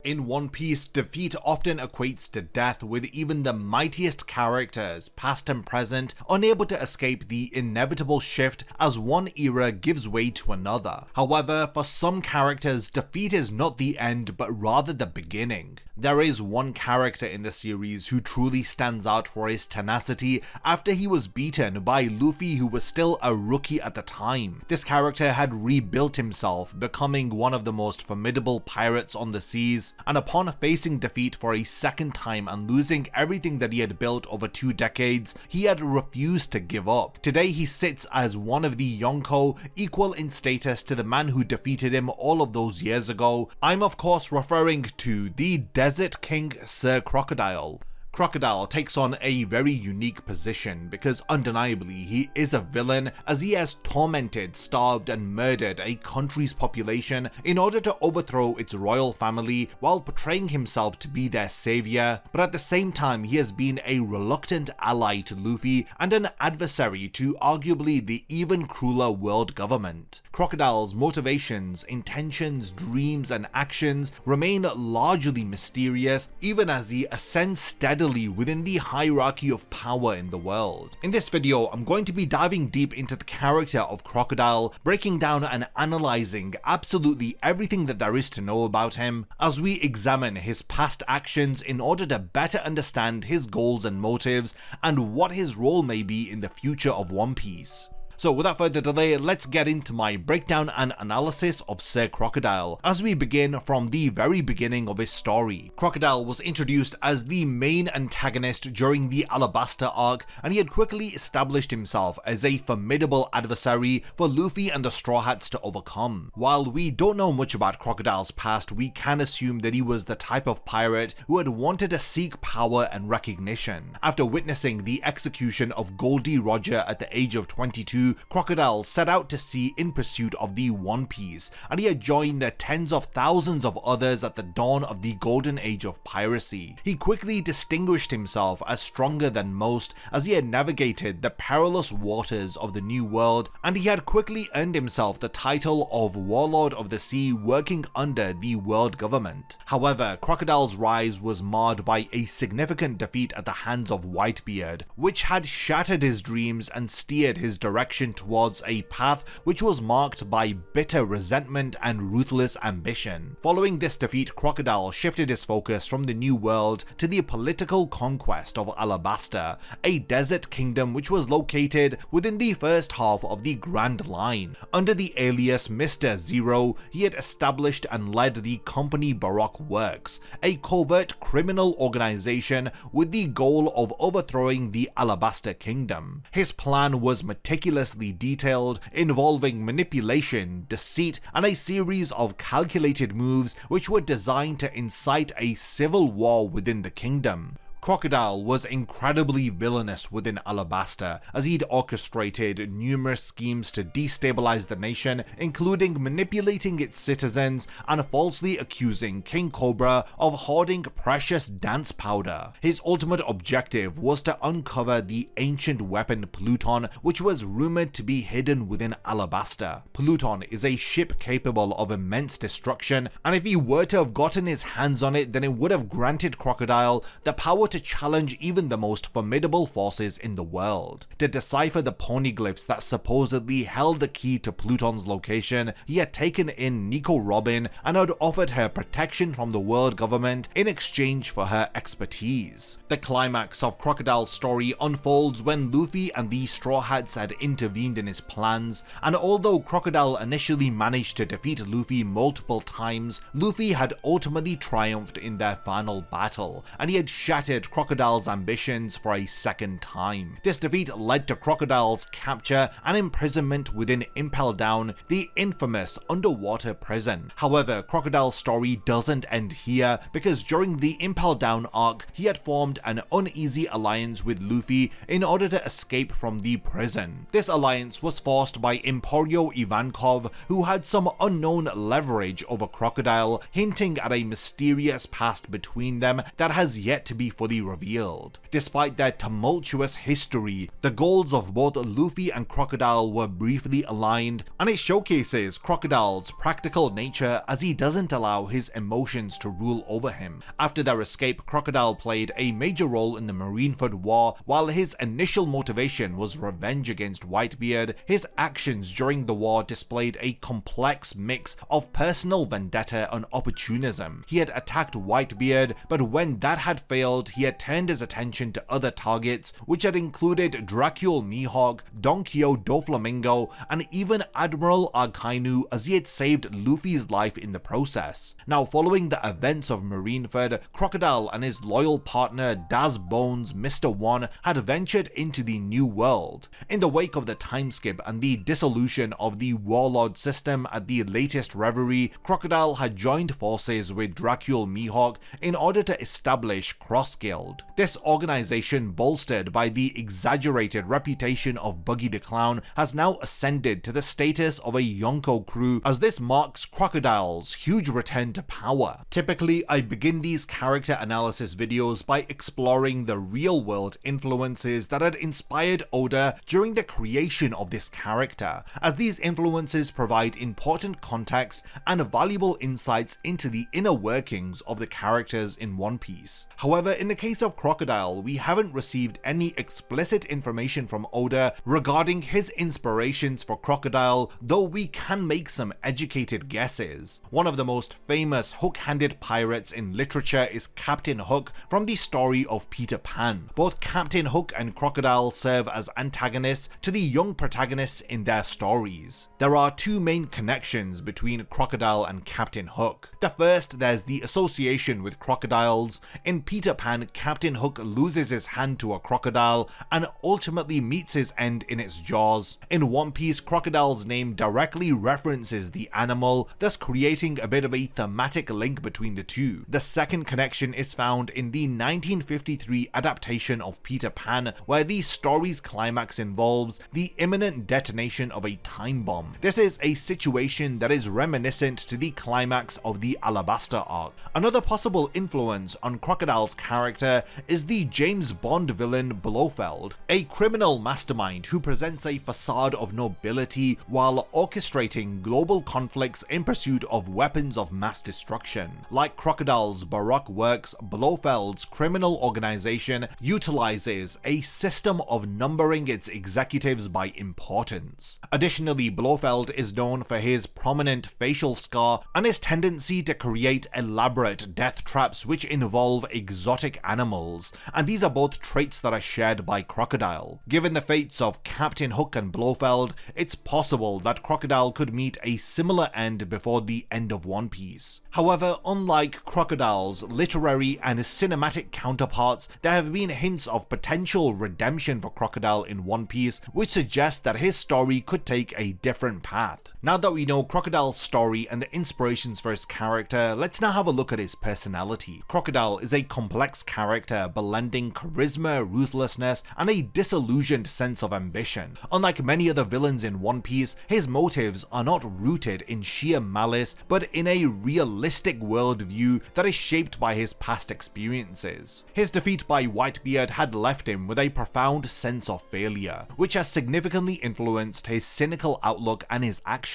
In One Piece, defeat often equates to death, with even the mightiest characters, past and present, unable to escape the inevitable shift as one era gives way to another. However, for some characters, defeat is not the end but rather the beginning. There is one character in the series who truly stands out for his tenacity after he was beaten by Luffy, who was still a rookie at the time. This character had rebuilt himself, becoming one of the most formidable pirates on the seas, and upon facing defeat for a second time and losing everything that he had built over 2 decades, he had refused to give up. Today he sits as one of the Yonko, equal in status to the man who defeated him all of those years ago. I'm of course referring to the Desert King Sir Crocodile. Crocodile takes on a very unique position because undeniably he is a villain, as he has tormented, starved and murdered a country's population in order to overthrow its royal family while portraying himself to be their savior, but at the same time he has been a reluctant ally to Luffy and an adversary to arguably the even crueler world government. Crocodile's motivations, intentions, dreams and actions remain largely mysterious even as he ascends steadily within the hierarchy of power in the world. In this video, I'm going to be diving deep into the character of Crocodile, breaking down and analysing absolutely everything that there is to know about him, as we examine his past actions in order to better understand his goals and motives, and what his role may be in the future of One Piece. So without further delay, let's get into my breakdown and analysis of Sir Crocodile, as we begin from the very beginning of his story. Crocodile was introduced as the main antagonist during the Alabasta arc, and he had quickly established himself as a formidable adversary for Luffy and the Straw Hats to overcome. While we don't know much about Crocodile's past, we can assume that he was the type of pirate who had wanted to seek power and recognition. After witnessing the execution of Goldie Roger at the age of 22, Crocodile set out to sea in pursuit of the One Piece, and he had joined the tens of thousands of others at the dawn of the golden age of piracy. He quickly distinguished himself as stronger than most, as he had navigated the perilous waters of the New World, and he had quickly earned himself the title of Warlord of the Sea, working under the world government. However, Crocodile's rise was marred by a significant defeat at the hands of Whitebeard, which had shattered his dreams and steered his direction towards a path which was marked by bitter resentment and ruthless ambition. Following this defeat, Crocodile shifted his focus from the New World to the political conquest of Alabasta, a desert kingdom which was located within the first half of the Grand Line. Under the alias Mr. Zero, he had established and led the Company Baroque Works, a covert criminal organization with the goal of overthrowing the Alabasta kingdom. His plan was meticulous, detailed, involving manipulation, deceit, and a series of calculated moves which were designed to incite a civil war within the kingdom. Crocodile was incredibly villainous within Alabasta, as he'd orchestrated numerous schemes to destabilize the nation, including manipulating its citizens and falsely accusing King Cobra of hoarding precious dance powder. His ultimate objective was to uncover the ancient weapon Pluton, which was rumored to be hidden within Alabasta. Pluton is a ship capable of immense destruction, and if he were to have gotten his hands on it, then it would have granted Crocodile the power to challenge even the most formidable forces in the world. To decipher the poneglyphs that supposedly held the key to Pluton's location, he had taken in Nico Robin and had offered her protection from the world government in exchange for her expertise. The climax of Crocodile's story unfolds when Luffy and the Straw Hats had intervened in his plans, and although Crocodile initially managed to defeat Luffy multiple times, Luffy had ultimately triumphed in their final battle, and he had shattered Crocodile's ambitions for a second time. This defeat led to Crocodile's capture and imprisonment within Impel Down, the infamous underwater prison. However, Crocodile's story doesn't end here, because during the Impel Down arc, he had formed an uneasy alliance with Luffy in order to escape from the prison. This alliance was forced by Emporio Ivankov, who had some unknown leverage over Crocodile, hinting at a mysterious past between them that has yet to be fully fully revealed. Despite their tumultuous history, the goals of both Luffy and Crocodile were briefly aligned, and it showcases Crocodile's practical nature as he doesn't allow his emotions to rule over him. After their escape, Crocodile played a major role in the Marineford War. While his initial motivation was revenge against Whitebeard, his actions during the war displayed a complex mix of personal vendetta and opportunism. He had attacked Whitebeard, but when that had failed, he had turned his attention to other targets, which had included Dracule Mihawk, Donkyo Doflamingo, and even Admiral Akainu, as he had saved Luffy's life in the process. Now, following the events of Marineford, Crocodile and his loyal partner Daz Bones Mr. One had ventured into the New World. In the wake of the time skip and the dissolution of the Warlord system at the latest Reverie, Crocodile had joined forces with Dracule Mihawk in order to establish Cross Guild. This organization, bolstered by the exaggerated reputation of Buggy the Clown, has now ascended to the status of a Yonko crew, as this marks Crocodile's huge return to power. Typically, I begin these character analysis videos by exploring the real-world influences that had inspired Oda during the creation of this character, as these influences provide important context and valuable insights into the inner workings of the characters in One Piece. However, in the case of Crocodile, we haven't received any explicit information from Oda regarding his inspirations for Crocodile, though we can make some educated guesses. One of the most famous hook-handed pirates in literature is Captain Hook from the story of Peter Pan. Both Captain Hook and Crocodile serve as antagonists to the young protagonists in their stories. There are two main connections between Crocodile and Captain Hook. The first, there's the association with crocodiles. In Peter Pan, Captain Hook loses his hand to a crocodile and ultimately meets his end in its jaws. In One Piece, Crocodile's name directly references the animal, thus creating a bit of a thematic link between the two. The second connection is found in the 1953 adaptation of Peter Pan, where the story's climax involves the imminent detonation of a time bomb. This is a situation that is reminiscent to the climax of the Alabasta arc. Another possible influence on Crocodile's character is the James Bond villain Blofeld, a criminal mastermind who presents a facade of nobility while orchestrating global conflicts in pursuit of weapons of mass destruction. Like Crocodile's Baroque works, Blofeld's criminal organization utilizes a system of numbering its executives by importance. Additionally, Blofeld is known for his prominent facial scar and his tendency to create elaborate death traps which involve exotic animals, and these are both traits that are shared by Crocodile. Given the fates of Captain Hook and Blofeld, it's possible that Crocodile could meet a similar end before the end of One Piece. However, unlike Crocodile's literary and cinematic counterparts, there have been hints of potential redemption for Crocodile in One Piece, which suggests that his story could take a different path. Now that we know Crocodile's story and the inspirations for his character, let's now have a look at his personality. Crocodile is a complex character blending charisma, ruthlessness, and a disillusioned sense of ambition. Unlike many other villains in One Piece, his motives are not rooted in sheer malice, but in a realistic worldview that is shaped by his past experiences. His defeat by Whitebeard had left him with a profound sense of failure, which has significantly influenced his cynical outlook and his actions.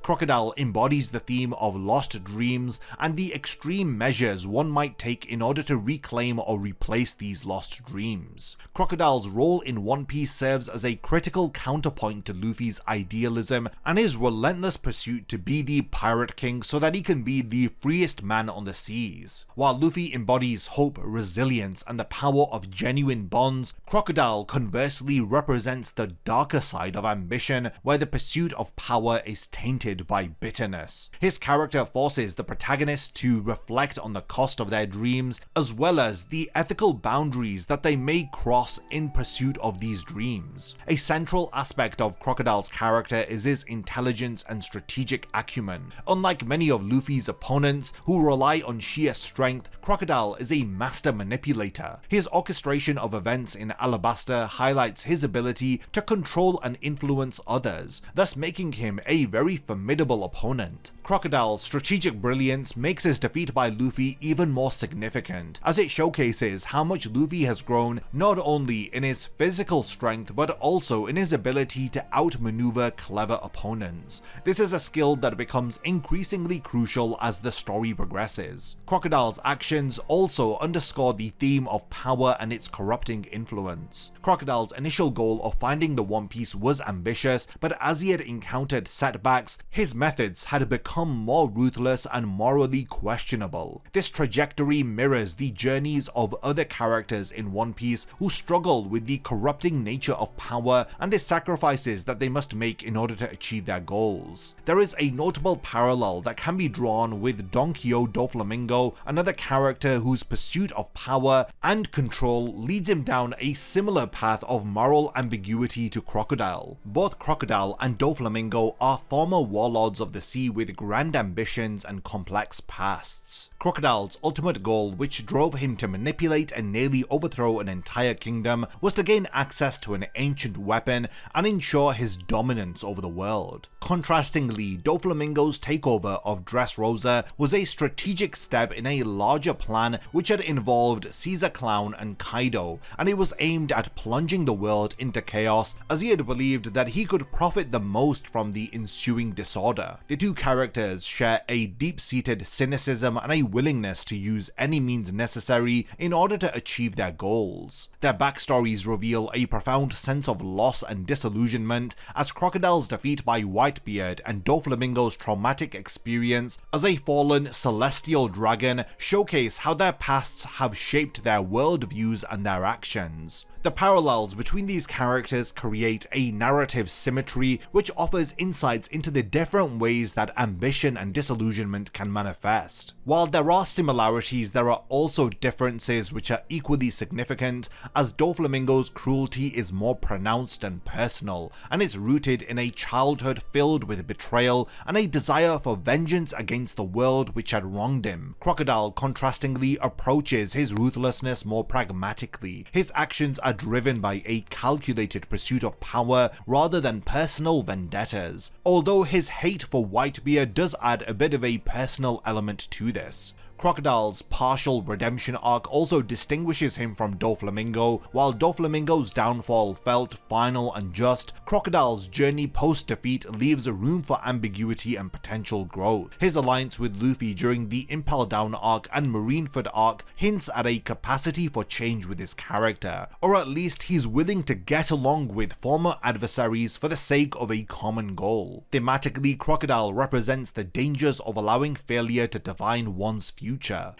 Crocodile embodies the theme of lost dreams and the extreme measures one might take in order to reclaim or replace these lost dreams. Crocodile's role in One Piece serves as a critical counterpoint to Luffy's idealism and his relentless pursuit to be the Pirate King so that he can be the freest man on the seas. While Luffy embodies hope, resilience, and the power of genuine bonds, Crocodile conversely represents the darker side of ambition, where the pursuit of power is tainted by bitterness. His character forces the protagonist to reflect on the cost of their dreams, as well as the ethical boundaries that they may cross in pursuit of these dreams. A central aspect of Crocodile's character is his intelligence and strategic acumen. Unlike many of Luffy's opponents who rely on sheer strength, Crocodile is a master manipulator. His orchestration of events in Alabasta highlights his ability to control and influence others, thus making him a a very formidable opponent. Crocodile's strategic brilliance makes his defeat by Luffy even more significant, as it showcases how much Luffy has grown not only in his physical strength but also in his ability to outmaneuver clever opponents. This is a skill that becomes increasingly crucial as the story progresses. Crocodile's actions also underscore the theme of power and its corrupting influence. Crocodile's initial goal of finding the One Piece was ambitious, but as he had encountered setbacks, his methods had become more ruthless and morally questionable. This trajectory mirrors the journeys of other characters in One Piece who struggle with the corrupting nature of power and the sacrifices that they must make in order to achieve their goals. There is a notable parallel that can be drawn with Don Doflamingo, another character whose pursuit of power and control leads him down a similar path of moral ambiguity to Crocodile. Both Crocodile and Doflamingo are former warlords of the sea with grand ambitions and complex pasts. Crocodile's ultimate goal, which drove him to manipulate and nearly overthrow an entire kingdom, was to gain access to an ancient weapon and ensure his dominance over the world. Contrastingly, Doflamingo's takeover of Dressrosa was a strategic step in a larger plan which had involved Caesar Clown and Kaido, and it was aimed at plunging the world into chaos, as he had believed that he could profit the most from the ensuing disorder. The two characters share a deep-seated cynicism and a willingness to use any means necessary in order to achieve their goals. Their backstories reveal a profound sense of loss and disillusionment, as Crocodile's defeat by Whitebeard and Doflamingo's traumatic experience as a fallen celestial dragon showcase how their pasts have shaped their worldviews and their actions. The parallels between these characters create a narrative symmetry which offers insights into the different ways that ambition and disillusionment can manifest. While there are similarities, there are also differences which are equally significant, as Doflamingo's cruelty is more pronounced and personal, and it's rooted in a childhood filled with betrayal and a desire for vengeance against the world which had wronged him. Crocodile, contrastingly, approaches his ruthlessness more pragmatically. His actions are driven by a calculated pursuit of power rather than personal vendettas, although his hate for Whitebeard does add a bit of a personal element to this. Crocodile's partial redemption arc also distinguishes him from Doflamingo. While Doflamingo's downfall felt final and just, Crocodile's journey post-defeat leaves room for ambiguity and potential growth. His alliance with Luffy during the Impel Down arc and Marineford arc hints at a capacity for change with his character, or at least he's willing to get along with former adversaries for the sake of a common goal. Thematically, Crocodile represents the dangers of allowing failure to define one's future.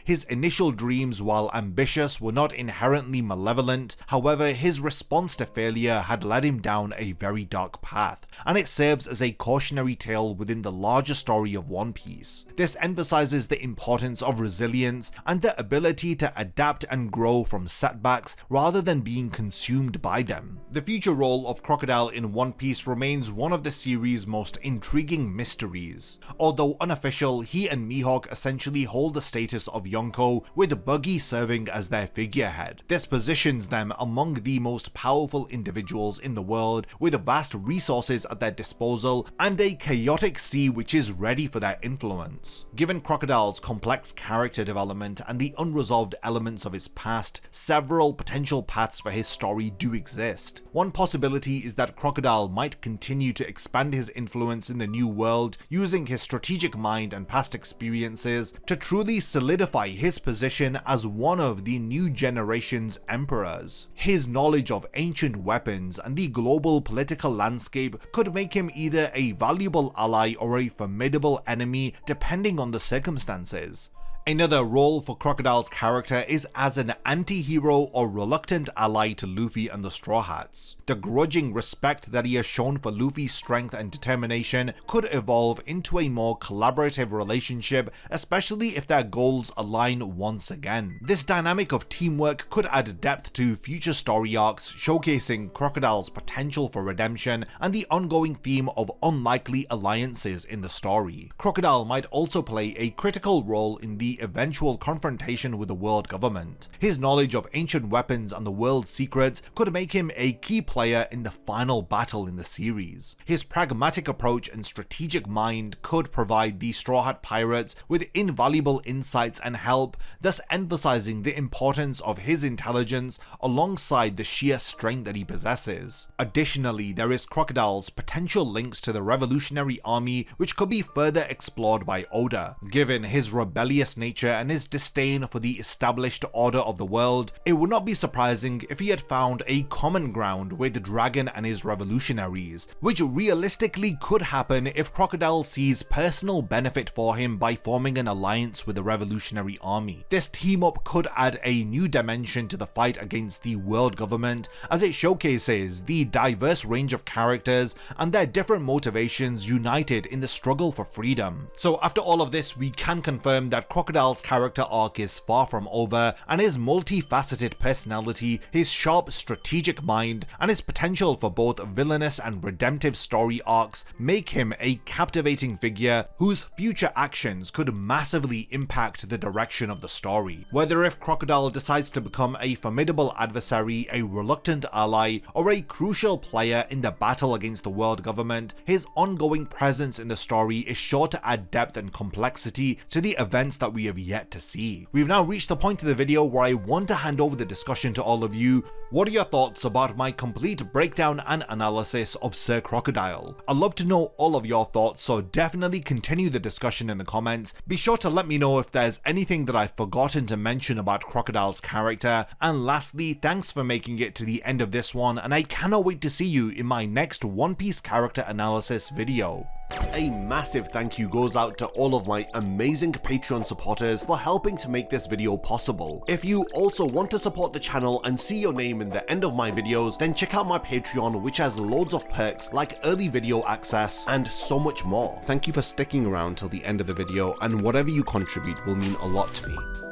His initial dreams, while ambitious, were not inherently malevolent. However, his response to failure had led him down a very dark path, and it serves as a cautionary tale within the larger story of One Piece. This emphasizes the importance of resilience and the ability to adapt and grow from setbacks rather than being consumed by them. The future role of Crocodile in One Piece remains one of the series' most intriguing mysteries. Although unofficial, he and Mihawk essentially hold the status of Yonko, with Buggy serving as their figurehead. This positions them among the most powerful individuals in the world, with vast resources at their disposal and a chaotic sea which is ready for their influence. Given Crocodile's complex character development and the unresolved elements of his past, several potential paths for his story do exist. One possibility is that Crocodile might continue to expand his influence in the New World, using his strategic mind and past experiences to truly solidify his position as one of the new generation's emperors. His knowledge of ancient weapons and the global political landscape could make him either a valuable ally or a formidable enemy, depending on the circumstances. Another role for Crocodile's character is as an anti-hero or reluctant ally to Luffy and the Straw Hats. The grudging respect that he has shown for Luffy's strength and determination could evolve into a more collaborative relationship, especially if their goals align once again. This dynamic of teamwork could add depth to future story arcs, showcasing Crocodile's potential for redemption and the ongoing theme of unlikely alliances in the story. Crocodile might also play a critical role in the the eventual confrontation with the world government. His knowledge of ancient weapons and the world's secrets could make him a key player in the final battle in the series. His pragmatic approach and strategic mind could provide the Straw Hat Pirates with invaluable insights and help, thus emphasizing the importance of his intelligence alongside the sheer strength that he possesses. Additionally, there is Crocodile's potential links to the Revolutionary Army, which could be further explored by Oda. Given his rebellious nature and his disdain for the established order of the world, it would not be surprising if he had found a common ground with Dragon and his revolutionaries, which realistically could happen if Crocodile sees personal benefit for him by forming an alliance with the Revolutionary Army. This team up could add a new dimension to the fight against the world government, as it showcases the diverse range of characters and their different motivations united in the struggle for freedom. So after all of this, we can confirm that Crocodile's character arc is far from over, and his multifaceted personality, his sharp strategic mind, and his potential for both villainous and redemptive story arcs make him a captivating figure whose future actions could massively impact the direction of the story. Whether if Crocodile decides to become a formidable adversary, a reluctant ally, or a crucial player in the battle against the world government, his ongoing presence in the story is sure to add depth and complexity to the events that we have yet to see. We've now reached the point of the video where I want to hand over the discussion to all of you. What are your thoughts about my complete breakdown and analysis of Sir Crocodile? I'd love to know all of your thoughts, so definitely continue the discussion in the comments. Be sure to let me know if there's anything that I've forgotten to mention about Crocodile's character, and lastly, thanks for making it to the end of this one, and I cannot wait to see you in my next One Piece character analysis video. A massive thank you goes out to all of my amazing Patreon supporters for helping to make this video possible. If you also want to support the channel and see your name in the end of my videos, then check out my Patreon, which has loads of perks like early video access and so much more. Thank you for sticking around till the end of the video, and whatever you contribute will mean a lot to me.